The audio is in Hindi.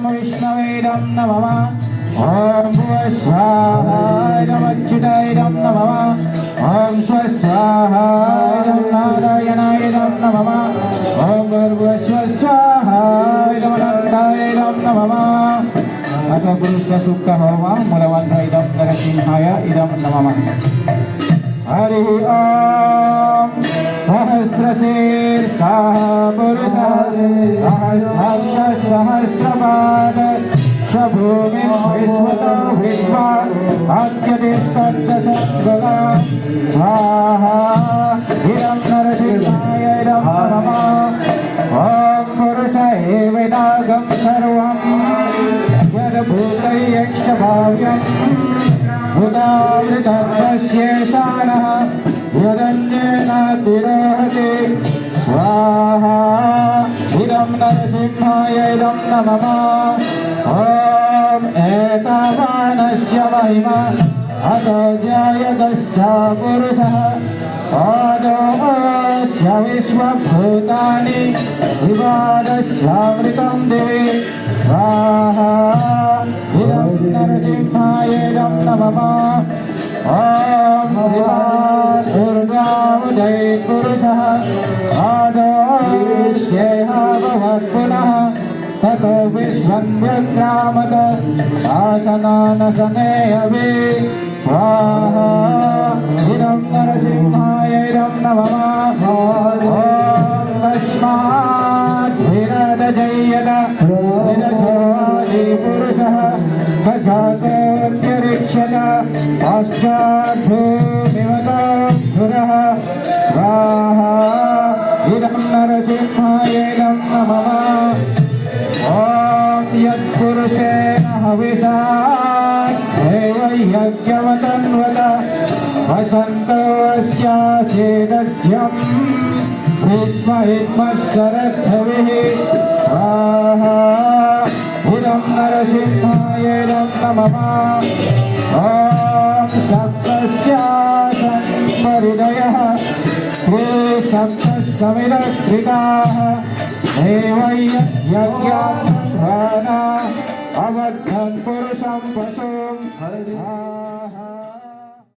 विष्णवे नमः ओम स्वाहाय नमच्युताय नमः ओम स्वाहाय नारायणाय नमः ओम स्वाहाय नमोन्नताय नमः अथ पुरुष सुख होम मूलवन्ध इदं नरसिंहाय इदं नमः हरि ओम सहस्रशीर्षः पुरुषः सहस्रपाद भूमिं विश्वतो विश्वा अद्यतिष्ठद्दशद्गला स्वाहा इदं नरसिंहाय इदं नमः ॐ पुरुष एवेदागं सर्वं यद्भूतैयक्षभाव्यं भूतामृतस्येषानः यदन्येनातिरोहति स्वाहा इदं नरसिंहाय इदं नमः ॐ एतावानस्य महिमा अतो जायतश्च पुरुषः पादोऽस्य विश्वभूतानि विवादस्यामृतं दिवि स्वाहा इदं नरसिंहाय इदं नमः ॐ दुर्गावुदय पुरुषः पादोऽस्येह भवत् पुनः ततो विश्वं व्यक्रामत आसनानसने अभि स्वाहा इदं नरसिंहाय इदं नमः ॐ तस्मात् विरदजय्यत विरजोऽधिपुरुषः स जातोऽत्यरिक्षत पश्चाद्भूमिवतो धुरः स्वाहा इदं नरसिंहाय इदं नमः ॐ यत्पुरुषेण हविषा देवयज्ञवतन्वत वसन्तोऽस्यासेदध्यं विश्वहित्मशरद्धविः स्वाहा इदं नरसिंहाय इदं नमः ॐ सप्तस्यासन्परिदयः त्रिसप्तसमिदकृताः देवयज्ञं अवद्धन् पुरुषं पशुं